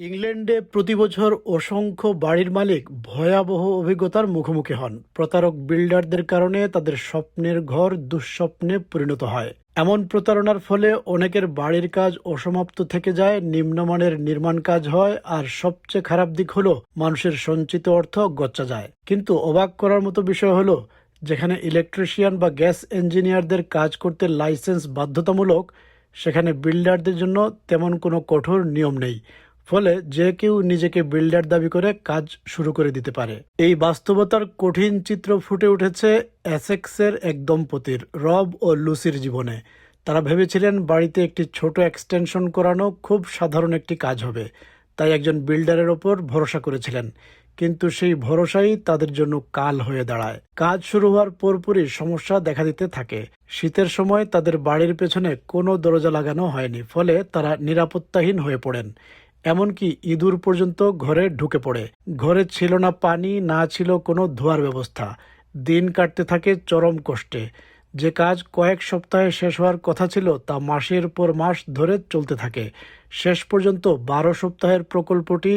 ইংল্যান্ডে প্রতি বছর অসংখ্য বাড়ির মালিক ভয়াবহ অভিজ্ঞতার মুখোমুখি হন। প্রতারক বিল্ডারদের কারণে তাদের স্বপ্নের ঘর দুঃস্বপ্নে পরিণত হয়। এমন প্রতারণার ফলে অনেকের বাড়ির কাজ অসমাপ্ত থেকে যায়, নিম্নমানের নির্মাণ কাজ হয়, আর সবচেয়ে খারাপ দিক হলো মানুষের সঞ্চিত অর্থ গচ্চা যায়। কিন্তু অবাক করার মতো বিষয় হলো, যেখানে ইলেকট্রিশিয়ান বা গ্যাস ইঞ্জিনিয়ারদের কাজ করতে লাইসেন্স বাধ্যতামূলক, সেখানে বিল্ডারদের জন্য তেমন কোনো কঠোর নিয়ম নেই। ফলে যে কেউ নিজেকে বিল্ডার দাবি করে কাজ শুরু করে দিতে পারে। এই বাস্তবতার কঠিন চিত্র ফুটে উঠেছে এসেক্সের এক দম্পতির, রব ও লুসির জীবনে। তারা ভেবেছিলেন বাড়িতে একটি ছোট এক্সটেনশন করানো খুব সাধারণ একটি কাজ হবে, তাই একজন বিল্ডারের ওপর ভরসা করেছিলেন। কিন্তু সেই ভরসাই তাদের জন্য কাল হয়ে দাঁড়ায়। কাজ শুরু হওয়ার পরপরই সমস্যা দেখা দিতে থাকে। শীতের সময় তাদের বাড়ির পেছনে কোনো দরজা লাগানো হয়নি, ফলে তারা নিরাপত্তাহীন হয়ে পড়েন। এমনকি ইঁদুর পর্যন্ত ঘরে ঢুকে পড়ে। ঘরে ছিল না পানি, না ছিল কোনো ধোয়ার ব্যবস্থা। দিন কাটতে থাকে চরম কষ্টে। যে কাজ কয়েক সপ্তাহে শেষ হওয়ার কথা ছিল, তা মাসের পর মাস ধরে চলতে থাকে। শেষ পর্যন্ত 12 সপ্তাহের প্রকল্পটি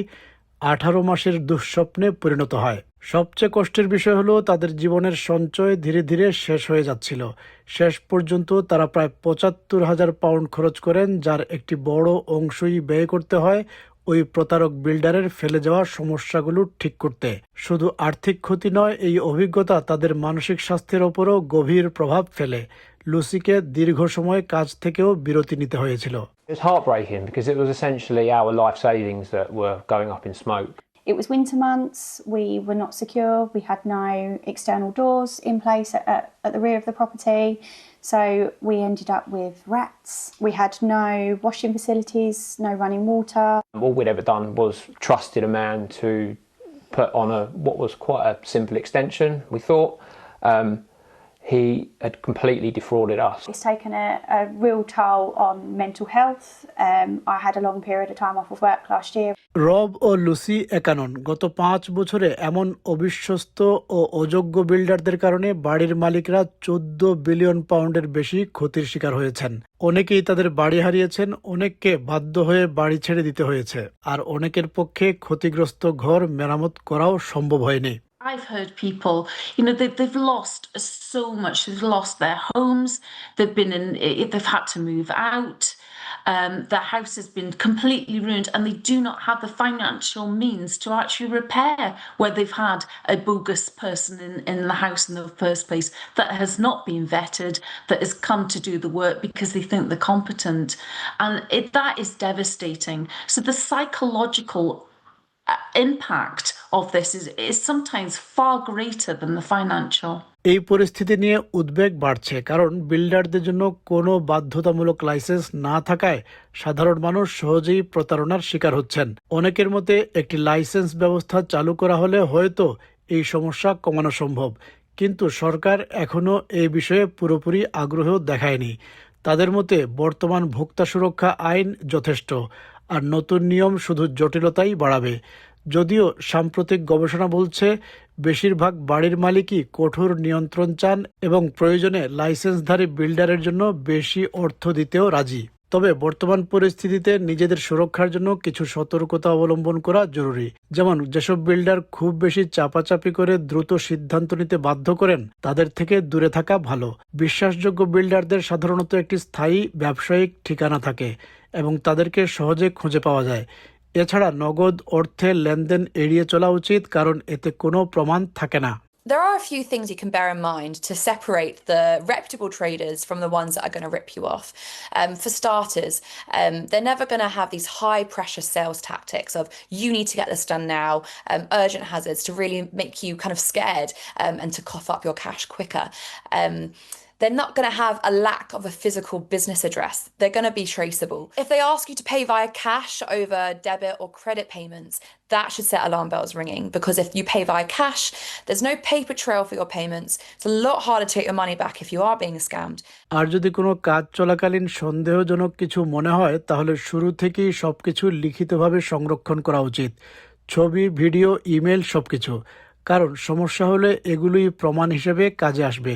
18 মাসের দুঃস্বপ্নে পরিণত হয়। সবচেয়ে কষ্টের বিষয় হলো, তাদের জীবনের সঞ্চয় ধীরে ধীরে শেষ হয়ে যাচ্ছিল। শেষ পর্যন্ত তারা প্রায় 75,000 পাউন্ড খরচ করেন, যার একটি বড় অংশই ব্যয় করতে হয় ওই প্রতারক বিল্ডারের ফেলে যাওয়া সমস্যাগুলো ঠিক করতে। শুধু আর্থিক ক্ষতি নয়, এই অভিজ্ঞতা তাদের মানসিক স্বাস্থ্যের ওপরও গভীর প্রভাব ফেলে। লুসিকে দীর্ঘ সময় কাজ থেকেও বিরতি নিতে হয়েছিল। It was heartbreaking because it was essentially our life savings that were going up in smoke. It was winter months, we were not secure, we had no external doors in place at the rear of the property, so we ended up with rats. We had no washing facilities, no running water. All we'd ever done was trusted a man to put on what was quite a simple extension, we thought. He had completely defrauded us. It's taken a real toll on mental health. I had a long period of time off of work last year. রব ও Lucy একা নন। গত 5 বছরে এমন অবিশ্বস্ত ও অযোগ্য বিল্ডারদের কারণে বাড়ির মালিকরা 14 billion পাউন্ডের বেশি ক্ষতির শিকার হয়েছেন। অনেকেই তাদের বাড়ি হারিয়েছেন, অনেককে বাধ্য হয়ে বাড়ি ছেড়ে দিতে হয়েছে, আর অনেকের পক্ষে ক্ষতিগ্রস্ত ঘর মেরামত করাও সম্ভব হয়নি। I've heard people, they've lost so much. They've lost their homes. They've had to move out. Their house has been completely ruined, and they do not have the financial means to actually repair where they've had a bogus person in the house in the first place that has not been vetted, that has come to do the work because they think they're competent. And that is devastating. So the psychological impact of this is sometimes far greater than the financial. এই পরিস্থিতি নিয়ে উদ্বেগ বাড়ছে, কারণ বিল্ডারদের জন্য কোনো বাধ্যতামূলক licence না থাকায় সাধারণ মানুষ সহজেই প্রতারণার শিকার হচ্ছেন। অনেকের মতে একটি লাইসেন্স ব্যবস্থা চালু করা হলে হয়তো এই সমস্যা কমানো সম্ভব, কিন্তু সরকার এখনো এই বিষয়ে পুরোপুরি আগ্রহ দেখায়নি। তাদের মতে বর্তমান ভোক্তা সুরক্ষা আইন যথেষ্ট, আর নতুন নিয়ম শুধু জটিলতাই বাড়াবে। যদিও সাম্প্রতিক গবেষণা বলছে, বেশিরভাগ বাড়ির মালিকই কঠোর নিয়ন্ত্রণ চান এবং প্রয়োজনে লাইসেন্সধারী বিল্ডারের জন্য বেশি অর্থ দিতেও রাজি। তবে বর্তমান পরিস্থিতিতে নিজেদের সুরক্ষার জন্য কিছু সতর্কতা অবলম্বন করা জরুরি। যেমন, যেসব বিল্ডার খুব বেশি চাপাচাপি করে দ্রুত সিদ্ধান্ত নিতে বাধ্য করেন, তাদের থেকে দূরে থাকা ভালো। বিশ্বাসযোগ্য বিল্ডারদের সাধারণত একটি স্থায়ী ব্যবসায়িক ঠিকানা থাকে এবং তাদেরকে সহজে খুঁজে পাওয়া যায়। এছাড়া নগদ অর্থে লেনদেন এড়িয়ে চলা উচিত, কারণ এতে কোনো প্রমাণ থাকে না। There are a few things you can bear in mind to separate the reputable traders from the ones that are going to rip you off. For starters, they're never going to have these high pressure sales tactics of you need to get this done now, urgent hazards to really make you kind of scared and to cough up your cash quicker. They're not going to have a lack of a physical business address. They're going to be traceable. If they ask you to pay via cash over debit or credit payments, that should set alarm bells ringing, because if you pay via cash, there's no paper trail for your payments. It's a lot harder to get your money back if you are being scammed. আর যদি কোনো কাজ চলাকালীন সন্দেহজনক কিছু মনে হয়, তাহলে শুরু থেকেই সবকিছু লিখিতভাবে সংরক্ষণ করা উচিত। ছবি, ভিডিও, ইমেল, সবকিছু। কারণ সমস্যা হলে এগুলোই প্রমাণ হিসেবে কাজে আসবে।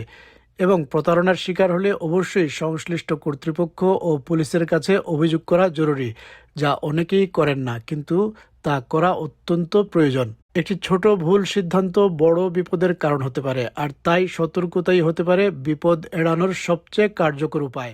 এবং প্রতারণার শিকার হলে অবশ্যই সংশ্লিষ্ট কর্তৃপক্ষ ও পুলিশের কাছে অভিযোগ করা জরুরি, যা অনেকেই করেন না, কিন্তু তা করা অত্যন্ত প্রয়োজন। একটি ছোট ভুল সিদ্ধান্ত বড় বিপদের কারণ হতে পারে, আর তাই সতর্কতাই হতে পারে বিপদ এড়ানোর সবচেয়ে কার্যকর উপায়।